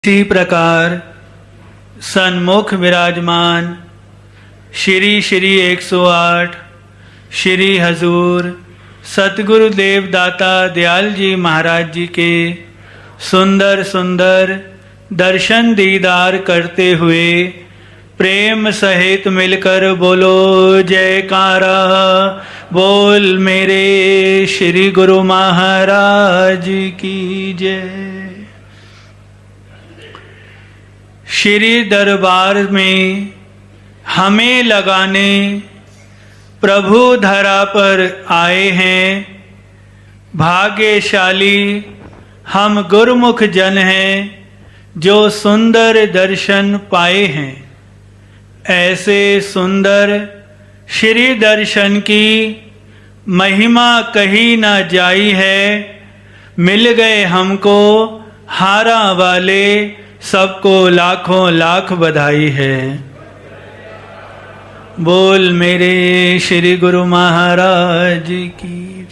इसी प्रकार सन्मुख विराजमान श्री श्री 108 श्री हजूर सतगुरु देवदाता दयाल जी महाराज जी के सुंदर सुंदर दर्शन दीदार करते हुए प्रेम सहित मिलकर बोलो जयकारा। बोल मेरे श्री गुरु महाराज की जय। श्री दरबार में हमें लगाने प्रभु धरा पर आए हैं। भाग्यशाली हम गुरुमुख जन हैं जो सुंदर दर्शन पाए हैं। ऐसे सुंदर श्री दर्शन की महिमा कही न जाई है। मिल गए हमको हारा वाले, सबको लाखों लाख बधाई है। बोल मेरे श्री गुरु महाराज की।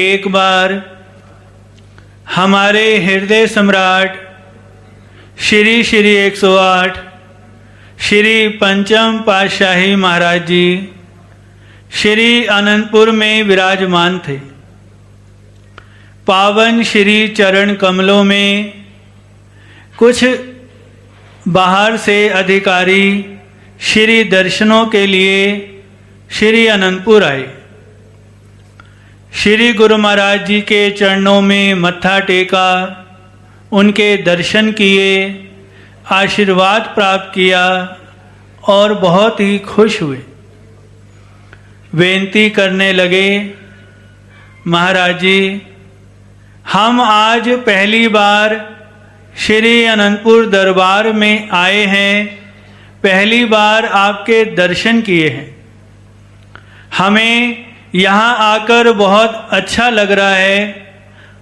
एक बार हमारे हृदय सम्राट श्री श्री 108 श्री पंचम पातशाही महाराज जी श्री अनंतपुर में विराजमान थे। पावन श्री चरण कमलों में कुछ बाहर से अधिकारी श्री दर्शनों के लिए श्री अनंतपुर आए। श्री गुरु महाराज जी के चरणों में मत्था टेका, उनके दर्शन किए, आशीर्वाद प्राप्त किया और बहुत ही खुश हुए। बेनती करने लगे, महाराज जी हम आज पहली बार श्री अनंतपुर दरबार में आए हैं, पहली बार आपके दर्शन किए हैं। हमें यहाँ आकर बहुत अच्छा लग रहा है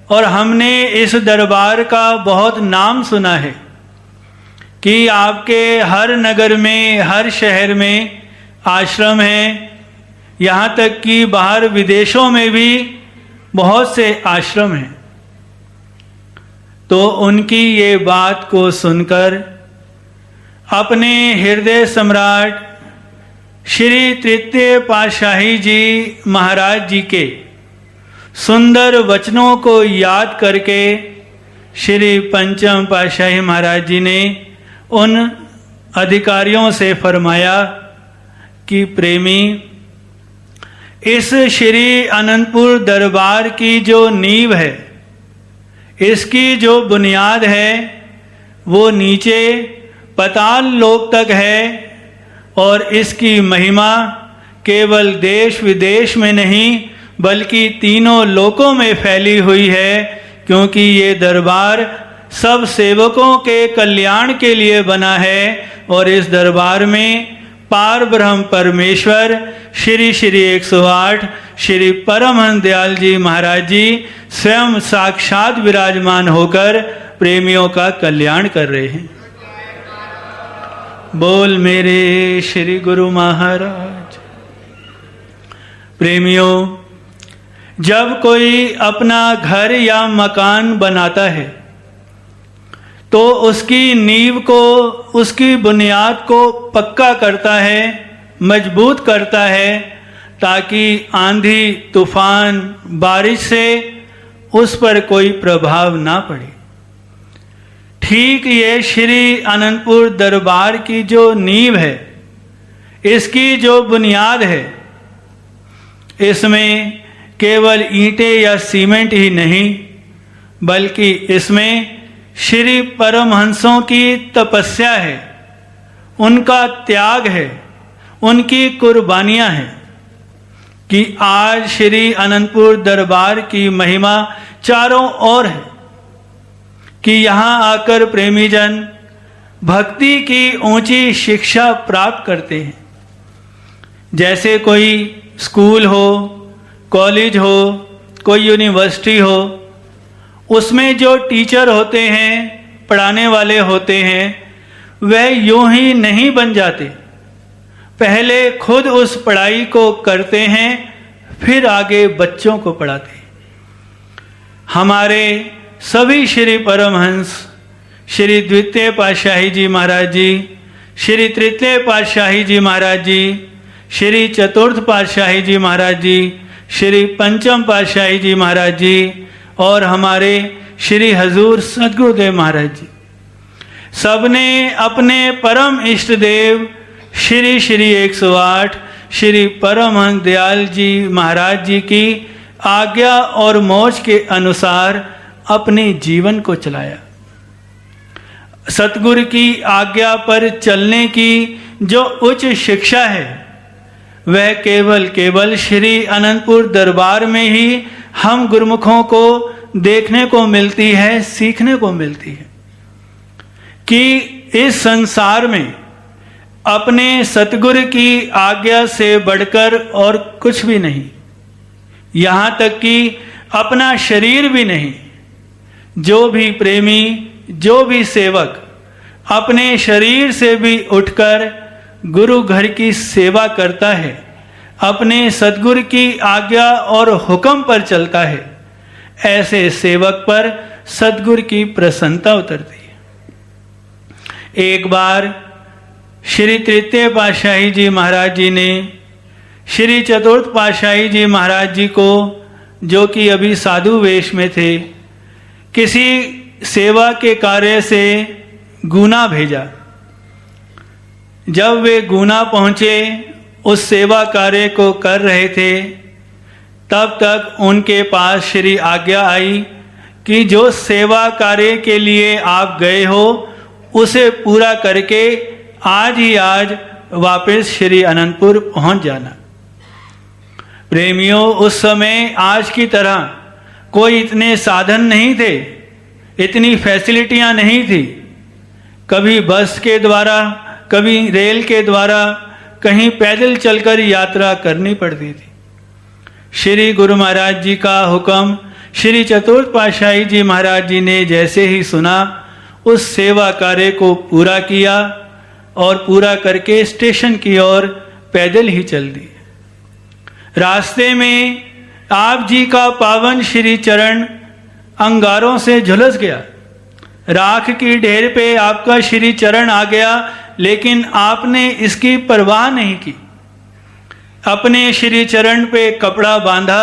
और हमने इस दरबार का बहुत नाम सुना है कि आपके हर नगर में, हर शहर में आश्रम हैं। यहाँ तक कि बाहर विदेशों में भी बहुत से आश्रम हैं। तो उनकी ये बात को सुनकर अपने हृदय सम्राट श्री तृतीय पातशाही जी महाराज जी के सुंदर वचनों को याद करके श्री पंचम पातशाही महाराज जी ने उन अधिकारियों से फरमाया कि प्रेमी, इस श्री अनंतपुर दरबार की जो नींव है, इसकी जो बुनियाद है, वो नीचे पाताल लोक तक है और इसकी महिमा केवल देश विदेश में नहीं बल्कि तीनों लोकों में फैली हुई है। क्योंकि ये दरबार सब सेवकों के कल्याण के लिए बना है और इस दरबार में पार ब्रह्म परमेश्वर श्री श्री 108 श्री परमहंस दयाल जी महाराज जी स्वयं साक्षात विराजमान होकर प्रेमियों का कल्याण कर रहे हैं। बोल मेरे श्री गुरु महाराज। प्रेमियों, जब कोई अपना घर या मकान बनाता है तो उसकी नींव को, उसकी बुनियाद को पक्का करता है, मजबूत करता है, ताकि आंधी तूफान बारिश से उस पर कोई प्रभाव ना पड़े। ठीक ये श्री अनंतपुर दरबार की जो नींव है, इसकी जो बुनियाद है, इसमें केवल ईंटें या सीमेंट ही नहीं बल्कि इसमें श्री परमहंसों की तपस्या है, उनका त्याग है, उनकी कुर्बानियां हैं कि आज श्री अनंतपुर दरबार की महिमा चारों ओर है कि यहाँ आकर प्रेमी जन भक्ति की ऊंची शिक्षा प्राप्त करते हैं। जैसे कोई स्कूल हो, कॉलेज हो, कोई यूनिवर्सिटी हो, उसमें जो टीचर होते हैं, पढ़ाने वाले होते हैं, वह यूं ही नहीं बन जाते। पहले खुद उस पढ़ाई को करते हैं, फिर आगे बच्चों को पढ़ाते हैं। हमारे सभी श्री परमहंस, श्री द्वितीय पातशाही जी महाराज जी, श्री तृतीय पातशाही जी महाराज जी, श्री चतुर्थ पातशाही जी महाराज जी, श्री पंचम पातशाही जी महाराज जी और हमारे श्री हजूर सद्गुरुदेव महाराज जी, सबने अपने परम इष्ट देव श्री श्री 108 श्री परमहंस दयाल जी महाराज जी की आज्ञा और मौज के अनुसार अपने जीवन को चलाया। सतगुरु की आज्ञा पर चलने की जो उच्च शिक्षा है वह केवल श्री अनंतपुर दरबार में ही हम गुरुमुखों को देखने को मिलती है, सीखने को मिलती है कि इस संसार में अपने सतगुरु की आज्ञा से बढ़कर और कुछ भी नहीं, यहाँ तक कि अपना शरीर भी नहीं। जो भी प्रेमी, जो भी सेवक अपने शरीर से भी उठकर गुरु घर की सेवा करता है, अपने सतगुरु की आज्ञा और हुक्म पर चलता है, ऐसे सेवक पर सतगुरु की प्रसन्नता उतरती है। एक बार श्री तृतीय पातशाही जी महाराज जी ने श्री चतुर्थ पातशाही जी महाराज जी को, जो कि अभी साधु वेश में थे, किसी सेवा के कार्य से गुना भेजा। जब वे गुना पहुँचे, उस सेवा कार्य को कर रहे थे, तब तक उनके पास श्री आज्ञा आई कि जो सेवा कार्य के लिए आप गए हो उसे पूरा करके आज ही आज वापस श्री अनंतपुर पहुंच जाना। प्रेमियों, उस समय आज की तरह कोई इतने साधन नहीं थे, इतनी फैसिलिटियां नहीं थी। कभी बस के द्वारा, कभी रेल के द्वारा, कहीं पैदल चलकर यात्रा करनी पड़ती थी। श्री गुरु महाराज जी का हुक्म श्री चतुर्थ पातशाही जी महाराज जी ने जैसे ही सुना, उस सेवा कार्य को पूरा किया और पूरा करके स्टेशन की ओर पैदल ही चल दिए। रास्ते में आप जी का पावन श्री चरण अंगारों से झुलस गया। राख की ढेर पे आपका श्री चरण आ गया, लेकिन आपने इसकी परवाह नहीं की। अपने श्री चरण पे कपड़ा बांधा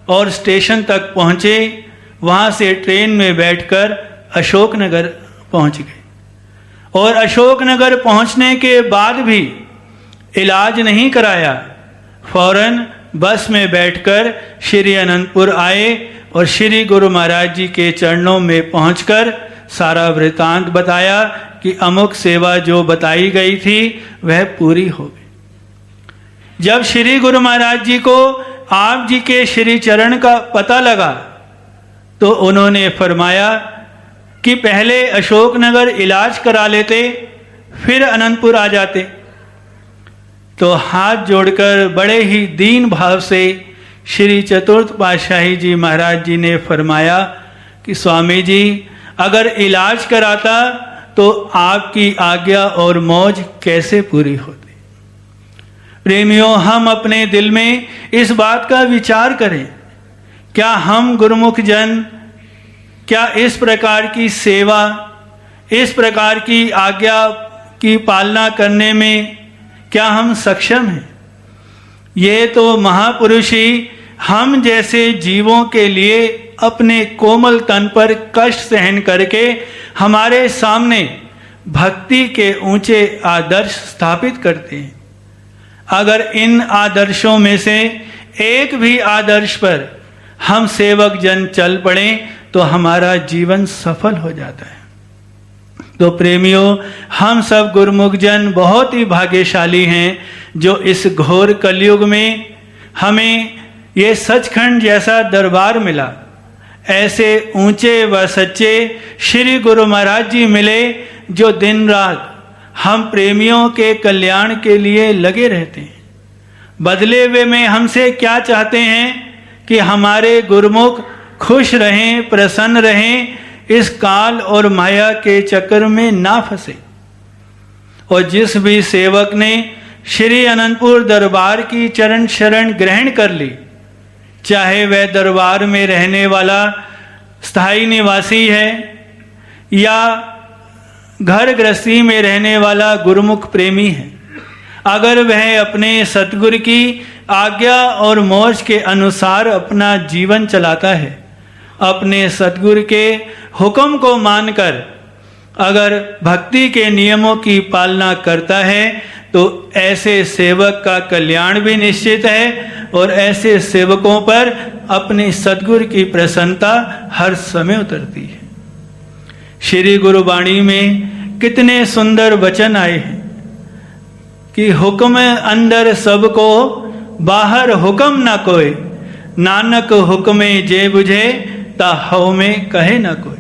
और स्टेशन तक पहुंचे। वहां से ट्रेन में बैठकर अशोकनगर पहुंच गए और अशोकनगर पहुंचने के बाद भी इलाज नहीं कराया, फौरन बस में बैठकर श्री अनंतपुर आए और श्री गुरु महाराज जी के चरणों में पहुंचकर सारा वृतांत बताया कि अमुक सेवा जो बताई गई थी वह पूरी हो गई। जब श्री गुरु महाराज जी को आप जी के श्री चरण का पता लगा तो उन्होंने फरमाया कि पहले अशोकनगर इलाज करा लेते, फिर अनंतपुर आ जाते। तो हाथ जोड़कर बड़े ही दीन भाव से श्री चतुर्थ पातशाही जी महाराज जी ने फरमाया कि स्वामी जी, अगर इलाज कराता तो आपकी आज्ञा और मौज कैसे पूरी होती। प्रेमियों, हम अपने दिल में इस बात का विचार करें, क्या हम गुरुमुख जन, क्या इस प्रकार की सेवा, इस प्रकार की आज्ञा की पालना करने में क्या हम सक्षम हैं? ये तो महापुरुष ही हम जैसे जीवों के लिए अपने कोमल तन पर कष्ट सहन करके हमारे सामने भक्ति के ऊंचे आदर्श स्थापित करते हैं। अगर इन आदर्शों में से एक भी आदर्श पर हम सेवक जन चल पड़े तो हमारा जीवन सफल हो जाता है। तो प्रेमियों, हम सब गुरुमुख जन बहुत ही भाग्यशाली हैं जो इस घोर कलयुग में हमें ये सचखंड जैसा दरबार मिला, ऐसे ऊंचे व सच्चे श्री गुरु महाराज जी मिले जो दिन रात हम प्रेमियों के कल्याण के लिए लगे रहते हैं। बदले हुए में हमसे क्या चाहते हैं कि हमारे गुरुमुख खुश रहें, प्रसन्न रहें, इस काल और माया के चक्कर में ना फंसे। और जिस भी सेवक ने श्री अनंतपुर दरबार की चरण शरण ग्रहण कर ली, चाहे वह दरबार में रहने वाला स्थायी निवासी है या घर गृहस्थी में रहने वाला गुरुमुख प्रेमी है, अगर वह अपने सतगुरु की आज्ञा और मौज के अनुसार अपना जीवन चलाता है, अपने सतगुरु के हुक्म को मानकर अगर भक्ति के नियमों की पालना करता है, तो ऐसे सेवक का कल्याण भी निश्चित है और ऐसे सेवकों पर अपने सतगुरु की प्रसन्नता हर समय उतरती है। श्री गुरुवाणी में कितने सुंदर वचन आए हैं कि हुक्म अंदर सबको, बाहर हुक्म न कोई, नानक हुक्मे जे बुझे ता हव में कहे न कोई।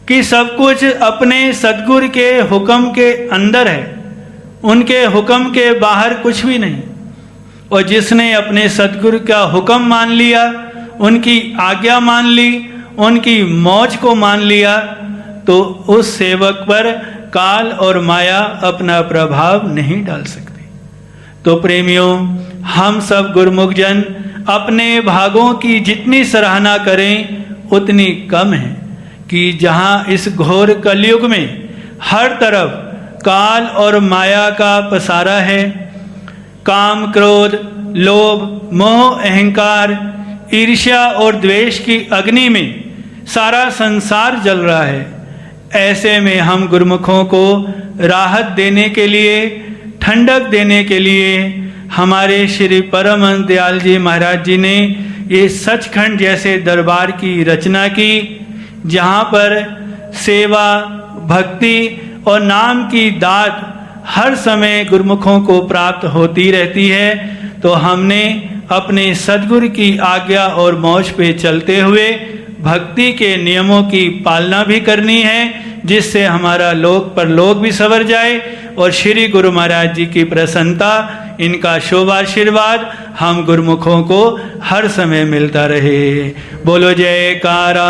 कि सब कुछ अपने सतगुरु के हुक्म के अंदर है, उनके हुक्म के बाहर कुछ भी नहीं। और जिसने अपने सतगुरु का हुक्म मान लिया, उनकी आज्ञा मान ली, उनकी मौज को मान लिया, तो उस सेवक पर काल और माया अपना प्रभाव नहीं डाल सकती। तो प्रेमियों, हम सब गुरुमुख जन अपने भागों की जितनी सराहना करें उतनी कम है कि जहाँ इस घोर कलयुग में हर तरफ काल और माया का पसारा है, काम, क्रोध, लोभ, मोह, अहंकार, ईर्ष्या और द्वेष की अग्नि में सारा संसार जल रहा है। ऐसे में हम गुरुमुखों को राहत देने के लिए, ठंडक देने के लिए हमारे श्री परमहंस दयाल जी महाराज जी ने ये सचखंड जैसे दरबार की रचना की, जहाँ पर सेवा, भक्ति और नाम की दात हर समय गुरुमुखों को प्राप्त होती रहती है। तो हमने अपने सद्गुरु की आज्ञा और मौज पे चलते हुए भक्ति के नियमों की पालना भी करनी है, जिससे हमारा लोक परलोक भी संवर जाए और श्री गुरु महाराज जी की प्रसन्नता, इनका शुभ आशीर्वाद हम गुरुमुखों को हर समय मिलता रहे। बोलो जयकारा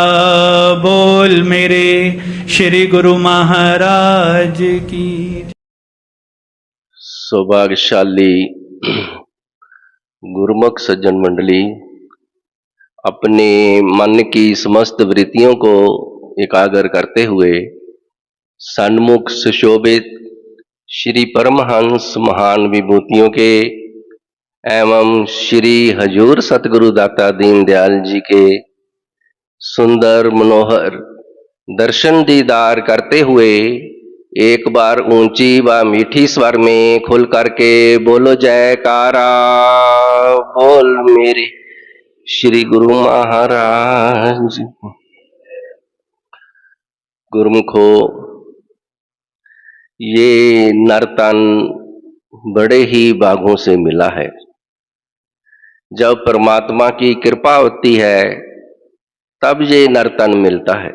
बोल मेरे श्री गुरु महाराज की। सौभाग्यशाली गुरुमुख सज्जन मंडली अपने मन की समस्त वृत्तियों को एकाग्र करते हुए सन्मुख सुशोभित श्री परमहंस महान विभूतियों के एवं श्री हजूर सतगुरु दाता दीन दयाल जी के सुंदर मनोहर दर्शन दीदार करते हुए एक बार ऊंची व मीठी स्वर में खुल करके बोलो जयकारा बोल मेरे श्री गुरु महाराज। गुरुमुखो, ये नर्तन बड़े ही भागों से मिला है। जब परमात्मा की कृपा होती है तब ये नर्तन मिलता है,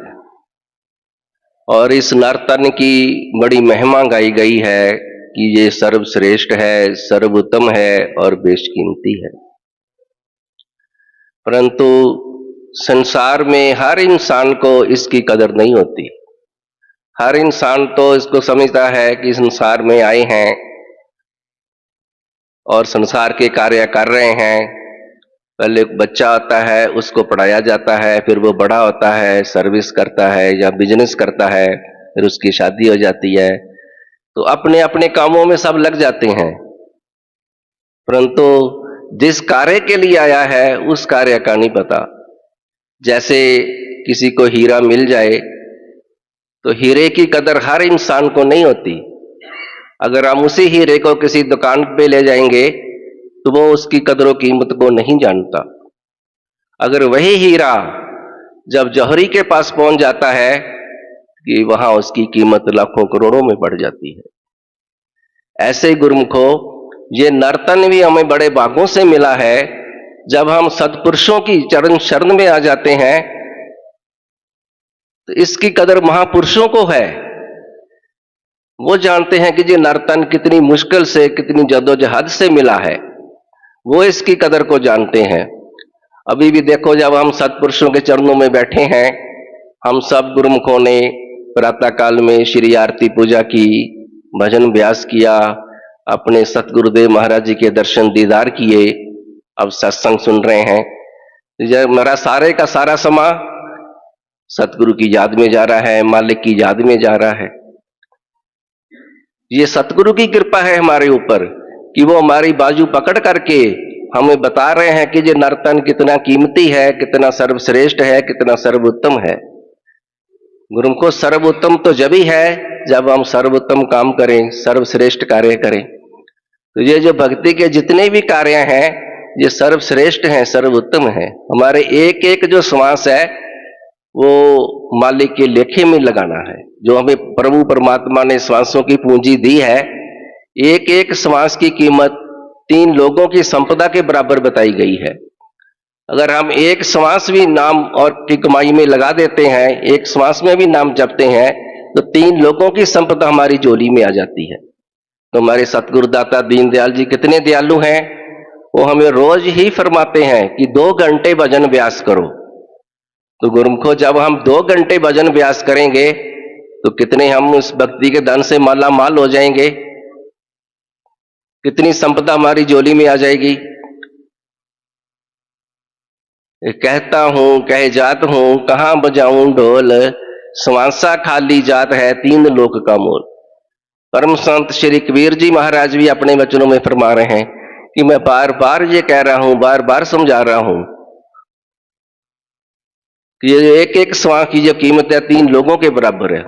और इस नर्तन की बड़ी महिमा गाई गई है कि ये सर्वश्रेष्ठ है, सर्वोत्तम है और बेशकीमती है। परंतु संसार में हर इंसान को इसकी कदर नहीं होती। हर इंसान तो इसको समझता है कि संसार में आए हैं और संसार के कार्य कर रहे हैं। पहले एक बच्चा होता है, उसको पढ़ाया जाता है, फिर वो बड़ा होता है, सर्विस करता है या बिजनेस करता है, फिर उसकी शादी हो जाती है। तो अपने अपने कामों में सब लग जाते हैं, परंतु जिस कार्य के लिए आया है उस कार्य का नहीं पता। जैसे किसी को हीरा मिल जाए तो हीरे की कदर हर इंसान को नहीं होती। अगर हम उसी हीरे को किसी दुकान पे ले जाएंगे तो वो उसकी कदर कीमत को नहीं जानता। अगर वही हीरा जब जौहरी के पास पहुंच जाता है कि वहां उसकी कीमत लाखों करोड़ों में बढ़ जाती है। ऐसे ही गुरुमुखो, ये नर्तन भी हमें बड़े भागों से मिला है। जब हम सत्पुरुषों की चरण शरण में आ जाते हैं तो इसकी कदर महापुरुषों को है। वो जानते हैं कि ये नर्तन कितनी मुश्किल से, कितनी जद्दोजहद से मिला है, वो इसकी कदर को जानते हैं। अभी भी देखो, जब हम सत्पुरुषों के चरणों में बैठे हैं, हम सब गुरुमुखों ने प्रातः काल में श्री आरती पूजा की, भजन व्यास किया, अपने सतगुरुदेव महाराज जी के दर्शन दीदार किए, अब सत्संग सुन रहे हैं। जब मेरा सारे का सारा समा सतगुरु की याद में जा रहा है, मालिक की याद में जा रहा है। ये सतगुरु की कृपा है हमारे ऊपर कि वो हमारी बाजू पकड़ करके हमें बता रहे हैं कि ये नर्तन कितना कीमती है, कितना सर्वश्रेष्ठ है, कितना सर्वोत्तम है। गुरुमुखो, सर्वोत्तम तो जब ही है जब हम सर्वोत्तम काम करें, सर्वश्रेष्ठ कार्य करें। तो ये जो भक्ति के जितने भी कार्य हैं ये सर्वश्रेष्ठ हैं, सर्वोत्तम हैं। हमारे एक एक जो श्वास है वो मालिक के लेखे में लगाना है। जो हमें प्रभु परमात्मा ने श्वासों की पूंजी दी है, एक एक श्वास की कीमत 3 लोगों की संपदा के बराबर बताई गई है। अगर हम एक श्वास भी नाम और की कमाई में लगा देते हैं, एक श्वास में भी नाम जपते हैं, तो 3 लोगों की संपदा हमारी झोली में आ जाती है। तो हमारे सतगुरुदाता दीनदयाल जी कितने दयालु हैं, वो हमें रोज ही फरमाते हैं कि 2 घंटे भजन अभ्यास करो। तो गुरुमुखो, जब हम 2 घंटे भजन अभ्यास करेंगे तो कितने हम उस भक्ति के धन से माला माल हो जाएंगे, कितनी संपदा हमारी झोली में आ जाएगी। कहता हूं कह जात हूं कहां बजाऊं ढोल, श्वासा खाली जात है 3 लोक का मोल। परम संत श्री कबीर जी महाराज भी अपने वचनों में फरमा रहे हैं कि मैं बार बार ये कह रहा हूं, बार बार समझा रहा हूं कि ये एक एक श्वास की जो कीमत है 3 लोगों के बराबर है।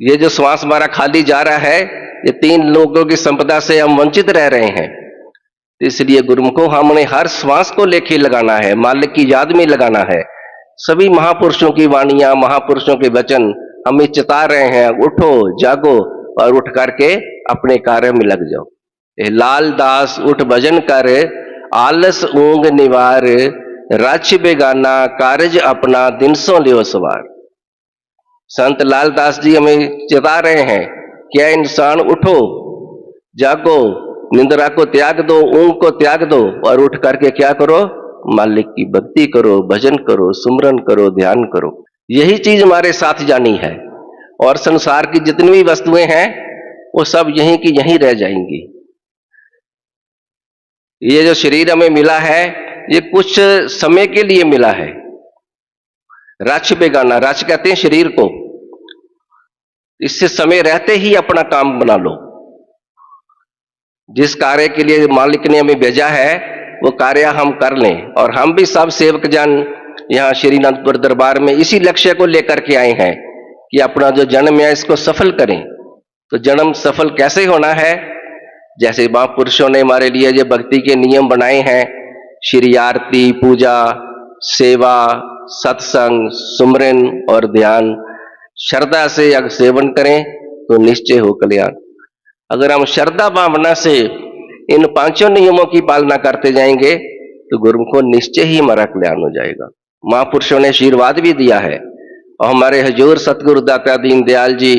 ये जो श्वास हमारा खाली जा रहा है, ये 3 लोगों की संपदा से हम वंचित रह रहे हैं। इसलिए गुरुमुखों, हमने हर श्वास को लेके लगाना है, मालिक की याद में लगाना है। सभी महापुरुषों की वाणियां, महापुरुषों के वचन हमें चिता रहे हैं, उठो जागो और उठ करके अपने कार्य में लग जाओ। लाल दास उठ भजन कर, आलस ऊंग निवार, राछ बेगाना कारज अपना दिन सो लियो सवार। संत लाल दास जी हमें चिता रहे हैं, क्या इंसान उठो जागो, निंद्रा को त्याग दो, ऊंग को त्याग दो और उठ करके क्या करो, मालिक की भक्ति करो, भजन करो, सुमरन करो, ध्यान करो। यही चीज हमारे साथ जानी है और संसार की जितनी भी वस्तुएं हैं वो सब यहीं की यहीं रह जाएंगी। ये जो शरीर हमें मिला है ये कुछ समय के लिए मिला है। राछ बेगाना, राछ कहते हैं शरीर को। इससे समय रहते ही अपना काम बना लो। जिस कार्य के लिए मालिक ने हमें भेजा है वो कार्य हम कर लें। और हम भी सब सेवक जन यहाँ श्री अनंतपुर दरबार में इसी लक्ष्य को लेकर के आए हैं कि अपना जो जन्म है इसको सफल करें। तो जन्म सफल कैसे होना है, जैसे महापुरुषों ने हमारे लिए जो भक्ति के नियम बनाए हैं, श्री आरती, पूजा, सेवा, सत्संग, सुमरन और ध्यान, श्रद्धा से अगर सेवन करें तो निश्चय हो कल्याण। अगर हम श्रद्धा भावना से इन 5 नियमों की पालना करते जाएंगे तो गुरुमुखों निश्चय ही हमारा कल्याण हो जाएगा। महापुरुषों ने आशीर्वाद भी दिया है और हमारे हजूर सतगुरुदाता दीनदयाल जी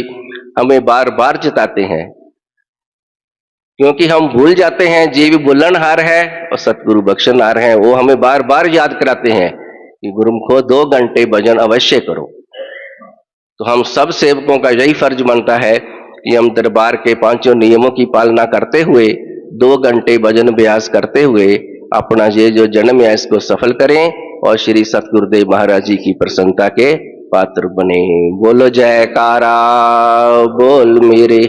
हमें बार बार चिताते हैं, क्योंकि हम भूल जाते हैं। जीव बुलनहार है और सतगुरु बख्शनहार है। वो हमें बार बार याद कराते हैं कि गुरुमुखो 2 घंटे भजन अवश्य करो। तो हम सब सेवकों का यही फर्ज बनता है कि हम दरबार के 5 नियमों की पालना करते हुए 2 घंटे भजन अभ्यास करते हुए अपना ये जो जन्म है इसको सफल करें और श्री सतगुरुदेव महाराज जी की प्रसन्नता के पात्र बने। बोलो जयकारा बोल मेरे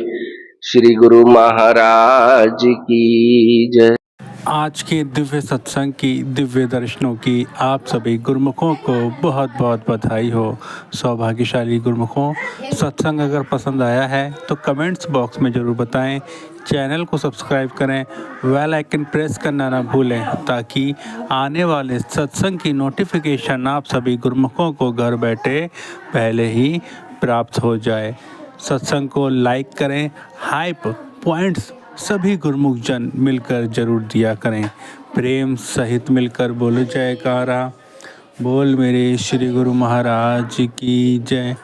श्री गुरु महाराज की जय। आज के दिव्य सत्संग की, दिव्य दर्शनों की आप सभी गुरुमुखों को बहुत बहुत बधाई हो। सौभाग्यशाली गुरुमुखों, सत्संग अगर पसंद आया है तो कमेंट्स बॉक्स में ज़रूर बताएं। चैनल को सब्सक्राइब करें, बेल आइकन प्रेस करना ना भूलें ताकि आने वाले सत्संग की नोटिफिकेशन आप सभी गुरुमुखों को घर बैठे पहले ही प्राप्त हो जाए। सत्संग को लाइक करें, हाइप पॉइंट्स सभी गुरुमुख जन मिलकर जरूर दिया करें। प्रेम सहित मिलकर बोलो जयकारा बोल मेरे श्री गुरु महाराज की जय।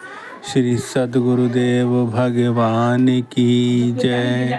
श्री सद्गुरुदेव भगवान की जय।